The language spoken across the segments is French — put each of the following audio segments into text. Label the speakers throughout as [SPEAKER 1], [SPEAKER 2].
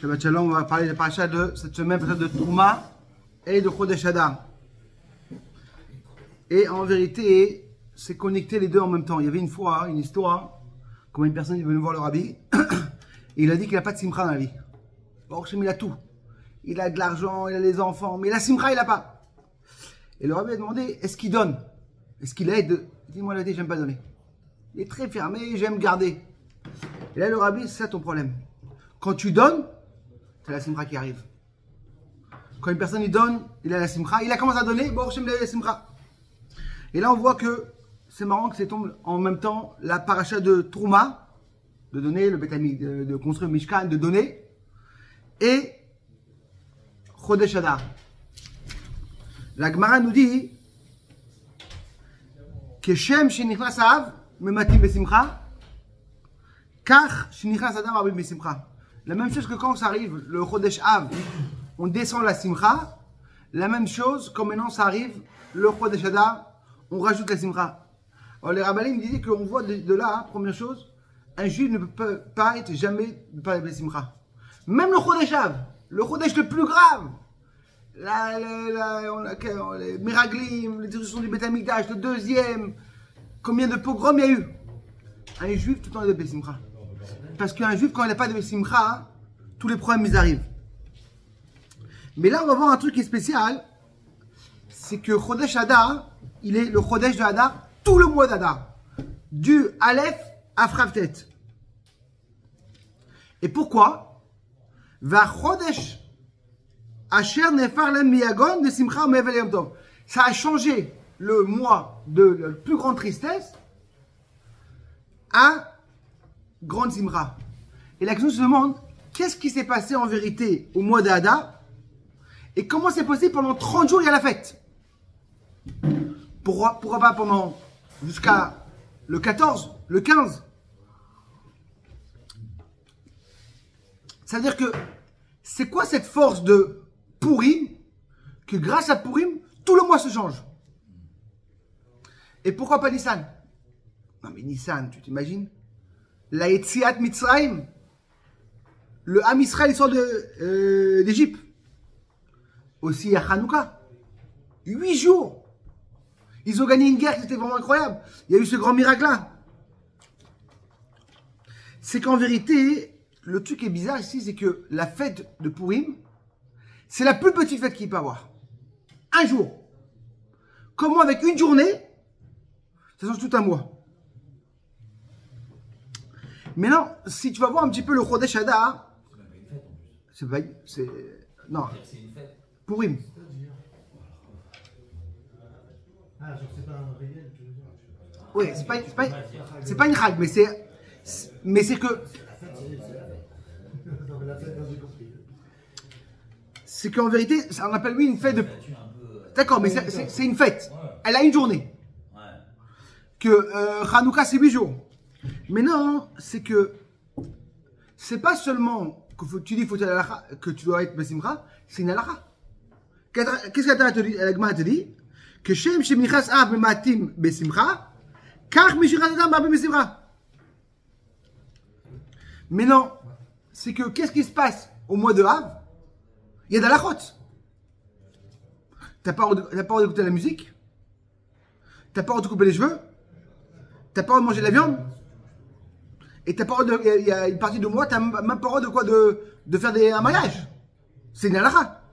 [SPEAKER 1] Shabbat Shalom, on va parler de la paracha de cette semaine, paracha de Trouma et de Chodesh Hadar. Et en vérité, c'est connecté les deux en même temps. Il y avait une fois une histoire, comment une personne est venue voir le rabbi, et il a dit qu'il n'a pas de simcha dans la vie. Or, il a tout. Il a de l'argent, il a les enfants, mais la simcha, il n'a pas. Et le rabbi a demandé, est-ce qu'il donne? Est-ce qu'il aide? Il dit, moi, la j'aime pas donner. Il est très fermé, j'aime garder. Et là, le rabbi, c'est ça ton problème. Quand tu donnes, c'est la simcha qui arrive. Quand une personne il donne, il a la simcha, il a commencé à donner, bon, il a la simcha. Et là, on voit que c'est marrant que c'est tombe en même temps la paracha de Trouma, de donner, le Betami, de construire Mishkan, de donner, et Chodesh Hadar. La Gemara nous dit que Shem shenichnas Av mematim besimcha, kach shenichnas Hadar mematim besimcha. La même chose que quand ça arrive, le Chodesh Av, on descend la simcha. La même chose, quand maintenant ça arrive, le Chodesh Hadar, on rajoute la simcha. Alors les rabbanim disaient qu'on voit de là, hein, première chose, un juif ne peut pas être jamais pas la simcha. Même le Chodesh Av, le Chodesh le plus grave, les miraglim, les destructions du Beth Amikdash, le deuxième, combien de pogroms il y a eu? Un juif tout le temps il a de simcha. Parce qu'un juif, quand il n'a pas de simcha, tous les problèmes ils arrivent. Mais là, on va voir un truc qui est spécial. C'est que Chodesh Hadar, il est le Chodesh de Hadar, tout le mois d'Hadar. Du Aleph à Fravtet. Et pourquoi? Va Chodesh Asher Nefar Lem Miyagon de Simcha Mevel Yom Tov. Ça a changé le mois de la plus grande tristesse à grande simcha. Et la question se demande, qu'est-ce qui s'est passé en vérité au mois d'Hadar? Et comment c'est possible pendant 30 jours il y a la fête? Pourquoi pas pendant jusqu'à le 14, le 15? Ça veut dire que c'est quoi cette force de Purim, que grâce à Purim, tout le mois se change? Et pourquoi pas Nissan? Non mais Nissan, tu t'imagines? La Yetziat Mitzrayim, le Ham Israël il sort d'Égypte. Aussi à Hanouka, 8 jours. Ils ont gagné une guerre, c'était vraiment incroyable. Il y a eu ce grand miracle-là. C'est qu'en vérité, le truc qui est bizarre ici, c'est que la fête de Purim, c'est la plus petite fête qu'il peut avoir. Un jour. Comment avec une journée, ça change tout un mois. Maintenant, si tu vas voir un petit peu le Chodesh Hadar, c'est pas c'est non. Purim.
[SPEAKER 2] Ah, genre c'est pas un réel, tu veux dire.
[SPEAKER 1] Oui, c'est pas une règle, mais c'est que. C'est qu'en vérité, on appelle oui une fête de. D'accord, mais c'est une fête. Elle a une journée. Que Hanouka c'est 8 jours. Mais non, c'est que c'est pas seulement que tu dis que tu dois être Besimcha, c'est une halakha. Qu'est-ce que la Gemara te dit? Que Shem Shemichas Av Mematim Besimcha, Kach Mishirat Adam Babim Besimcha. Mais non, c'est que qu'est-ce qui se passe au mois de Av? Il y a de la chote. T'as pas le droit d'écouter la musique, t'as pas le droit de couper les cheveux, t'as pas le droit de manger de la viande, et t'as pas le droit de, il y a une partie de moi, t'as même pas le droit de quoi de faire un mariage. C'est une halakha.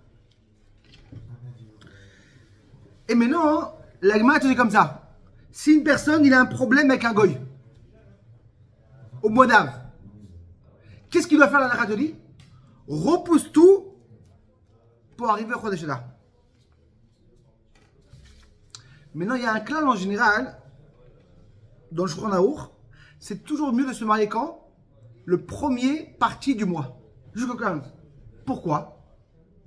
[SPEAKER 1] Et maintenant, la Gemara te dit comme ça. Si une personne, il a un problème avec un goy, au mois d'Av, qu'est-ce qu'il doit faire la halakha te dit? Repousse tout pour arriver au Chodesh Hadar. Maintenant, il y a un clan en général, dans le Shulchan Aruch, c'est toujours mieux de se marier quand? Le premier parti du mois, jusqu'au 15. Pourquoi?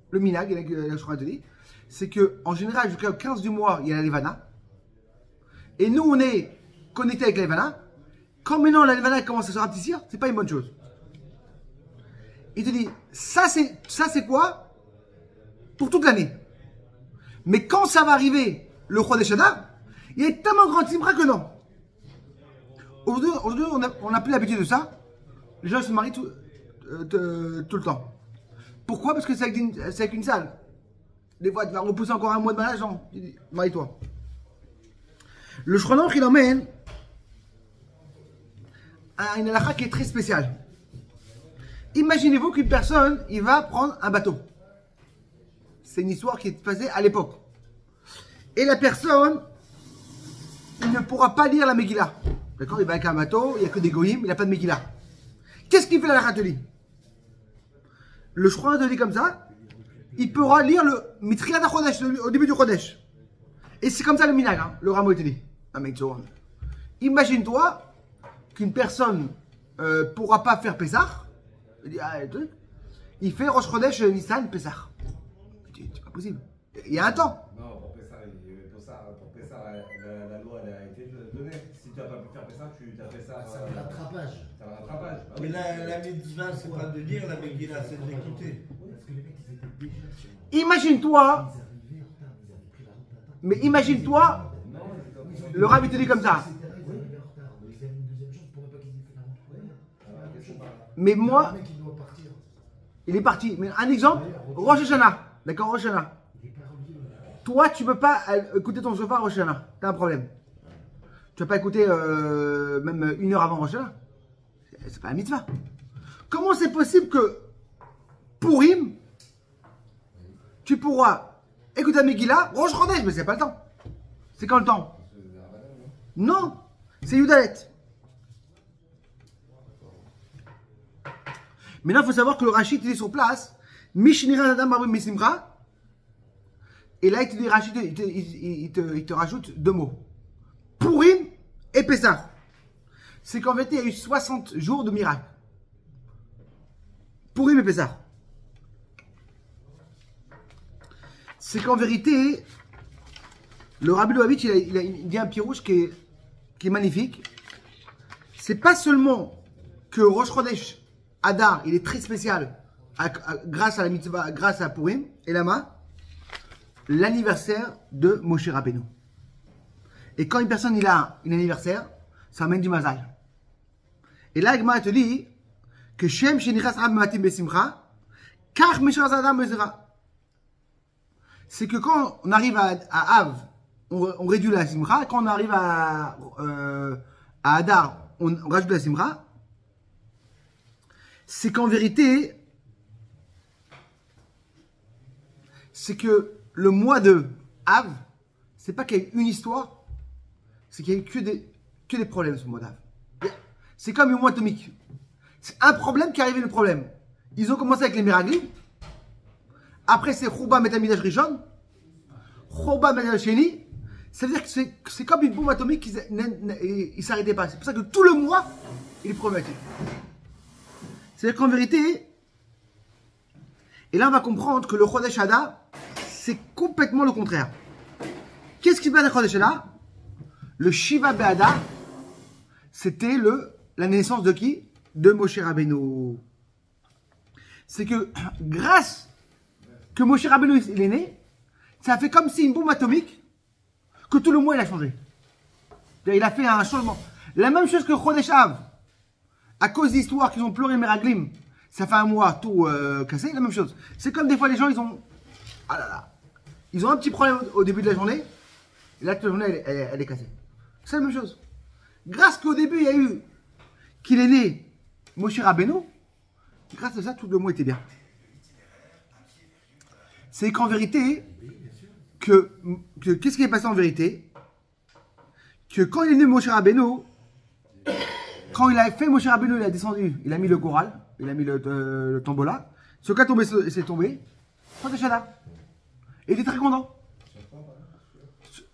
[SPEAKER 1] Le minag, la Shulchan te dit, c'est que en général, jusqu'au 15 du mois, il y a la Levana. Et nous, on est connecté avec la Levana. Quand maintenant la Levana commence à se rapetissir, c'est pas une bonne chose. Il te dit, ça c'est quoi? Pour toute l'année. Mais quand ça va arriver, le Chodesh Hadar, il y a tellement grand simcha que non. Aujourd'hui, on n'a plus l'habitude de ça. Les gens se marient tout le temps. Pourquoi? Parce que c'est avec une salle. Des fois, tu vas repousser encore un mois de mariage, non. Marie-toi. Le Shulchan Aruch, il emmène à une halakha qui est très spéciale. Imaginez-vous qu'une personne, il va prendre un bateau. C'est une histoire qui est passée à l'époque. Et la personne, il ne pourra pas lire la Megillah. D'accord? Il va avec un bateau, il n'y a que des goyim, il n'a pas de Megillah. Qu'est-ce qu'il fait la halakha te dit? Le Shulchan Aruch te dit comme ça, il pourra lire le Mitriat HaChodesh, au début du Chodesh. Et c'est comme ça le minag, hein, le Ramo te dit. Imagine-toi qu'une personne pourra pas faire Pessah. Il fait Rosh Chodesh Nissan Pessah. C'est pas possible. Il y a un temps.
[SPEAKER 3] Non, pour Pessah, la loi elle a été donnée. Si tu n'as pas pu faire Pessah, tu as fait ça.
[SPEAKER 2] C'est un rattrapage.
[SPEAKER 3] C'est un rattrapage.
[SPEAKER 4] Mais la mitzvah, c'est pas de lire la Megillah, c'est de l'écouter.
[SPEAKER 2] Parce que les mecs, ils étaient déjà sur...
[SPEAKER 1] Imagine-toi.
[SPEAKER 2] Ils arrivaient en retard, ils avaient pris la route à temps.
[SPEAKER 1] Mais imagine-toi. Le Rabbi te dit comme ça.
[SPEAKER 2] Ils arrivaient en retard, donc ils avaient une deuxième chance pour ne pas qu'ils aient fait la route.
[SPEAKER 1] Mais moi,
[SPEAKER 2] Le mec, il doit partir.
[SPEAKER 1] il est parti. Mais un exemple, Rosh Hashanah. D'accord, Rosh Hashanah.
[SPEAKER 2] Il est pas relié.
[SPEAKER 1] Toi, tu peux pas écouter ton chauffard Rosh Hashanah. T'as un problème. Tu vas pas écouter même une heure avant Rosh Hashanah. C'est pas un mitzvah. Comment c'est possible que Purim, tu pourras écouter la Megillah, Rosh Chodesh, mais c'est pas le temps. C'est quand le temps? Non, c'est Yudalet. Maintenant, il faut savoir que le Rachid, il est sur place. Mishnira Adam Barim Misimra. Et là, il te dit, Rachid, il te rajoute deux mots. Purim et Pessah. C'est qu'en vérité, il y a eu 60 jours de miracles. Purim et Pessah. C'est qu'en vérité, le Rabbi Lubavitch, il dit un pirouche qui est magnifique. C'est pas seulement que Rosh Chodesh Adar, il est très spécial grâce à la mitzvah, grâce à Purim et Lama, l'anniversaire de Moshe Rabbeinu. Et quand une personne il a un anniversaire, ça amène du mazal. Et là, Agma te dit que Shem Shenichas Rab Matim Besimcha, Kach Meshaz Adam Mezera. C'est que quand on arrive à Av, on réduit la Simcha. Quand on arrive à Adar, on rajoute la Simcha. C'est qu'en vérité, c'est que le mois de Av, c'est pas qu'il y a eu une histoire, c'est qu'il y a eu que des problèmes ce mois d'Av. C'est comme le mois atomique. C'est un problème qui est arrivé le problème. Ils ont commencé avec les Meraglim. Après, c'est Chouba Metamidash Rishon. Chouba Metamidash Sheni. Ça veut dire que c'est comme une bombe atomique qui ne s'arrêtait pas. C'est pour ça que tout le mois, il est problématique. C'est-à-dire qu'en vérité, et là on va comprendre que le Chodesh Adar, c'est complètement le contraire. Qu'est-ce qui se passe dans le Chodesh Adar? Le Shiva Be'adar, c'était la naissance de qui? De Moshe Rabbeinu. C'est que grâce que Moshe Rabbeinu il est né, ça a fait comme si une bombe atomique, que tout le mois il a changé. Il a fait un changement. La même chose que Chodesh Av, à cause d'histoires qu'ils ont pleuré Meraglim, ça fait un mois tout cassé, la même chose. C'est comme des fois les gens ils ont, ah là là, ils ont un petit problème au début de la journée, et là toute la journée elle est cassée. C'est la même chose. Grâce qu'au début il y a eu qu'il est né Moshe Rabbeinu, grâce à ça tout le mois était bien. C'est qu'en vérité, qu'est-ce qui est passé en vérité? Que quand il est né Moshe Rabbeinu, quand il a fait Moshe Rabbeinu, il a descendu, il a mis le choral, il a mis le tombola. Ce qui a tombé, c'est tombé. Chodesh Adar. Il était très content.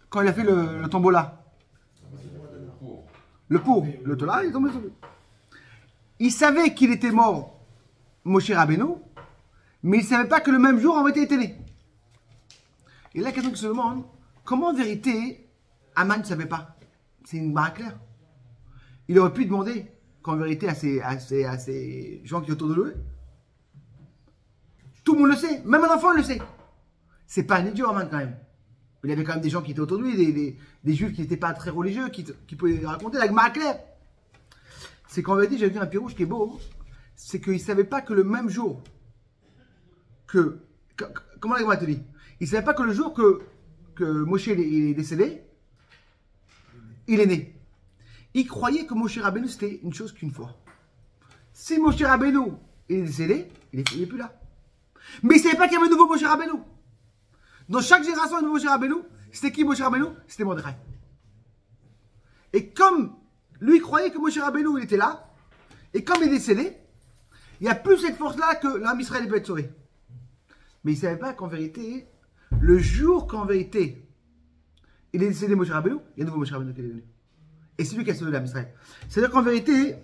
[SPEAKER 1] Quand il a fait le tombola. Le pour. Le tola, il est tombé sur lui. Il savait qu'il était mort, Moshe Rabbeinu, mais il ne savait pas que le même jour, en vérité, il était né. Et là, la question qui se demande, comment en vérité, Aman ne savait pas? C'est une barre claire. Il aurait pu demander, qu'en vérité, à ces gens qui sont autour de lui. Tout le monde le sait, même un enfant le sait. C'est pas un idiot, Aman, quand même. Il y avait quand même des gens qui étaient autour de lui, des juifs qui n'étaient pas très religieux, qui pouvaient raconter la barre claire. C'est qu'en vérité, j'ai vu un pirouche qui est beau, c'est qu'il ne savait pas que le même jour comment la Gemara te dit? Il ne savait pas que le jour que Moshe il est décédé, il est né. Il croyait que Moshe Rabbeinu c'était une chose qu'une fois. Si Moshe Rabbeinu il est décédé, il n'est plus là. Mais il ne savait pas qu'il y avait un nouveau Moshe Rabbeinu. Dans chaque génération, un nouveau Moshe Rabbeinu. C'était qui Moshe Rabbeinu? C'était Mordechai. Et comme lui croyait que Moshe Rabbeinu il était là, et comme il est décédé, il n'y a plus cette force-là que l'âme Israël peut être sauvé. Mais il ne savait pas qu'en vérité, le jour qu'en vérité, il est décédé Moshe Rabbeinu, il y a un nouveau Moshe Rabbeinu qui est venu. Et c'est lui qui a sauvé l'âme Israël. C'est-à-dire qu'en vérité,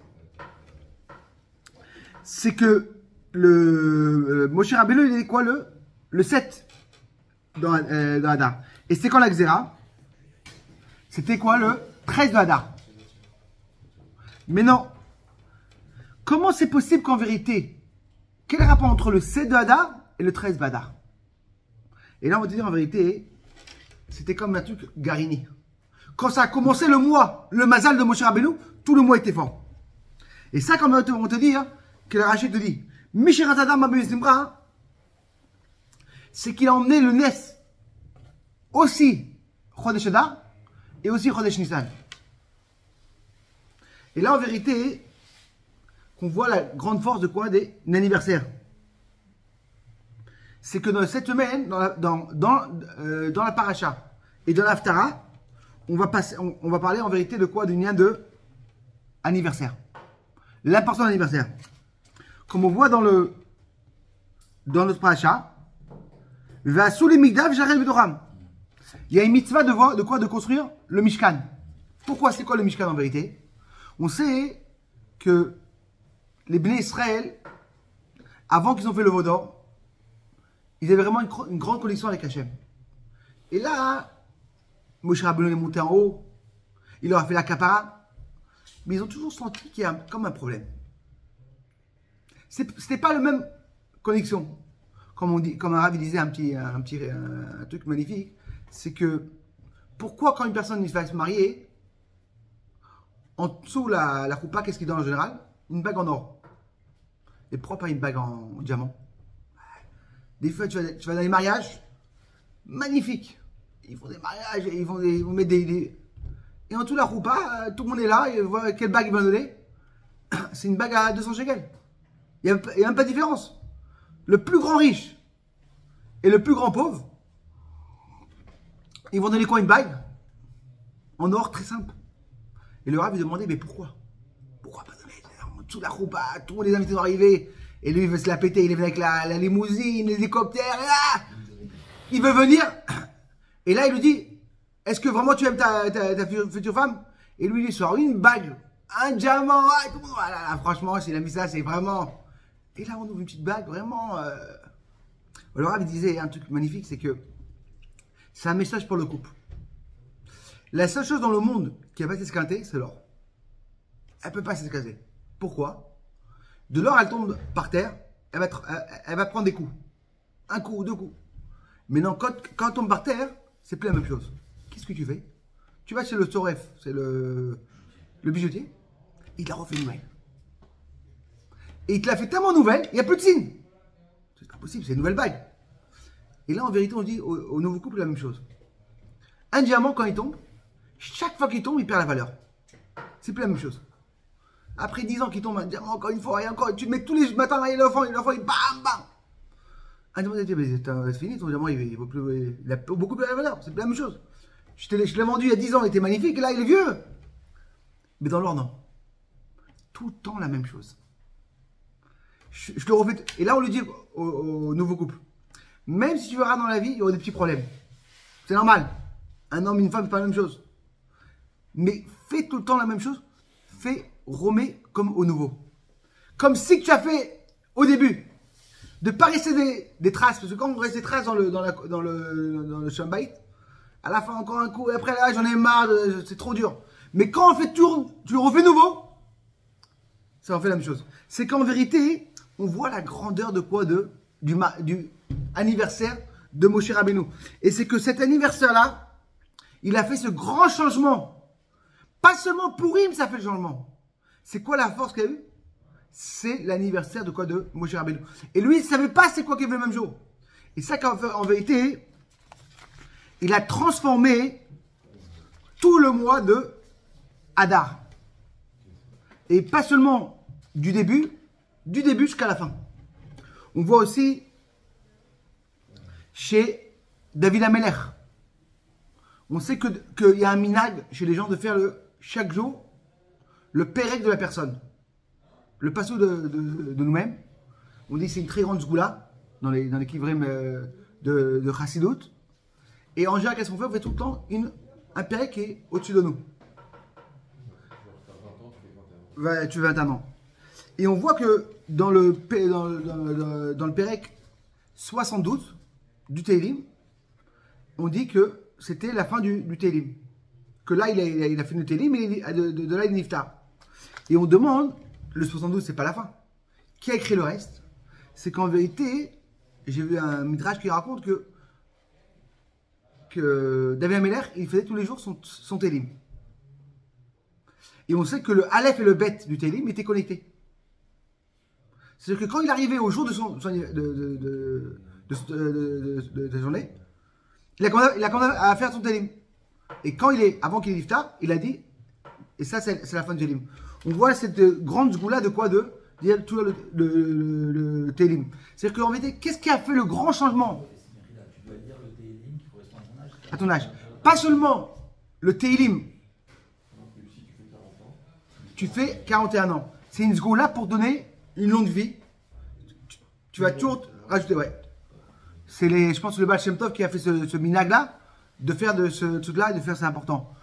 [SPEAKER 1] c'est que le Moshe Rabbeinu, il est quoi le 7 dans Hadar. Et c'était quand la Xéra? C'était quoi le 13 de Hadar. Mais non. Comment c'est possible qu'en vérité, quel est le rapport entre le 7 de Hadar et le 13 de Hadar? Et là, on va te dire en vérité, c'était comme un truc Garini. Quand ça a commencé le mois, le Mazal de Moshe Rabbeinu, tout le mois était fort. Et ça, comme on te dit, hein, que la Rachid te dit, Mishirat Adam Mabé Simra, c'est qu'il a emmené le Nes aussi Chodesh Hadar et aussi Chodesh Nissan. Et là, en vérité, qu'on voit la grande force de quoi? Des anniversaires. C'est que dans cette semaine, dans la paracha et dans l'Haftara, on va parler en vérité de quoi? Du lien de anniversaire. L'importance de l'anniversaire. Comme on voit dans notre paracha, il y a une mitzvah de quoi? De construire le Mishkan. Pourquoi? C'est quoi le Mishkan en vérité? On sait que les Bnei Israël, avant qu'ils ont fait le Vaudor, ils avaient vraiment une grande connexion avec Hachem. Et là, Moshe Rabbeinu est monté en haut, il leur a fait la kapara, mais ils ont toujours senti qu'il y a comme un problème. C'était pas la même connexion. Comme un Rav disait un truc magnifique, c'est que pourquoi quand une personne va se marier, en dessous la choupa, qu'est-ce qu'il donne en général? Une bague en or. Et pourquoi pas une bague en diamant? Des fois, tu vas dans les mariages, magnifiques. Ils font des mariages, ils vont mettre des... Et en dessous la choupa, tout le monde est là, et voit quelle bague ils vont donner. C'est une bague à 200 shekels. Il n'y a même pas de différence. Le plus grand riche et le plus grand pauvre, ils vont donner quoi? Une bague en or, très simple. Et le Rav lui demandait, mais pourquoi? Pourquoi pas donner en dessous de la choupa, tous les invités vont arriver, et lui il veut se la péter, il est venu avec la limousine, l'hélicoptère, et là, il veut venir. Et là il lui dit, est-ce que vraiment tu aimes ta future femme? Et lui il sort une bague, un diamant, tout le monde, voilà, franchement s'il a mis ça c'est vraiment... Et là on ouvre une petite bague, vraiment... Le Rav disait un truc magnifique, c'est que c'est un message pour le couple. La seule chose dans le monde qui n'a pas été esquintée, c'est l'or. Elle ne peut pas s'esquinter. Pourquoi? De l'or, elle tombe par terre, elle va prendre des coups. Un coup, deux coups. Mais non, quand elle tombe par terre, c'est plus la même chose. Qu'est-ce que tu fais? Tu vas chez le Soref, c'est le bijoutier, il la refait nouvelle. Et il te l'a fait tellement nouvelle, il n'y a plus de signe. C'est pas possible, c'est une nouvelle bague. Et là, en vérité, on dit au nouveau couple la même chose. Un diamant, quand il tombe, chaque fois qu'il tombe, il perd la valeur. C'est plus la même chose. Après 10 ans qu'il tombe un diamant, encore une fois, et encore, tu le mets tous les matins, et l'enfant, il bam, bam. Un diamant, c'est fini, ton diamant, il a beaucoup plus la valeur. C'est plus la même chose. Je l'ai vendu il y a 10 ans, il était magnifique, et là, il est vieux. Mais dans l'or, non. Tout le temps la même chose. Je le refais. Et là, on le dit au nouveau couple. Même si tu verras dans la vie, il y aura des petits problèmes. C'est normal. Un homme et une femme, c'est pas la même chose. Mais fais tout le temps la même chose. Remets comme au nouveau. Comme si tu as fait au début. De ne pas rester des traces. Parce que quand on reste des traces dans le shambait, à la fin encore un coup. Et après là, j'en ai marre. C'est trop dur. Mais quand on fait tout, tu le refais nouveau. Ça en fait la même chose. C'est qu'en vérité, on voit la grandeur de quoi? Du anniversaire de Moshe Rabbeinu. Et c'est que cet anniversaire-là, il a fait ce grand changement. Pas seulement pour Purim, ça fait le changement. C'est quoi la force qu'il y a eu? c'est l'anniversaire de quoi? De Moshe Rabbeinu. Et lui, il ne savait pas c'est quoi qui est venu le même jour. Et ça, en vérité, il a transformé tout le mois de Hadar. Et pas seulement du début jusqu'à la fin. On voit aussi chez David Ameler. On sait qu'il y a un minag chez les gens de faire chaque jour le pérec de la personne. Le passo de nous-mêmes. On dit que c'est une très grande zgoula dans les kivrim de Chassidut. Et en général, qu'est-ce qu'on fait? On fait tout le temps un pérec qui est au-dessus de nous. Ouais, tu veux 21 ans. Et on voit que dans le pérec 72 du Teilim, on dit que c'était la fin du Teilim. Que là, il a fini le Teilim, et de là, il est niftar. Et on demande, le 72, c'est pas la fin. Qui a écrit le reste? C'est qu'en vérité, j'ai vu un midrash qui raconte que David Ameler, il faisait tous les jours son Teilim. Et on sait que le Aleph et le Bet du Teilim étaient connectés. C'est-à-dire que quand il arrivait au jour de sa journée, il a commencé à faire son Teilim. Et avant qu'il ait l'iftar, il a dit, et ça c'est la fin du Teilim. On voit cette grande zgoula de quoi? De dire tout le Teilim. C'est-à-dire qu'en vérité, qu'est-ce qui a fait le grand changement?
[SPEAKER 2] Tu dois dire le Teilim qui correspond à ton âge.
[SPEAKER 1] À ton âge. Pas seulement le Teilim. Tu fais 41 ans. C'est une zgoula pour donner une longue vie. Tu vas toujours rajouter, ouais. C'est je pense, le Baal Shem Tov qui a fait ce minag-là, de faire de ce truc-là et de faire, c'est important.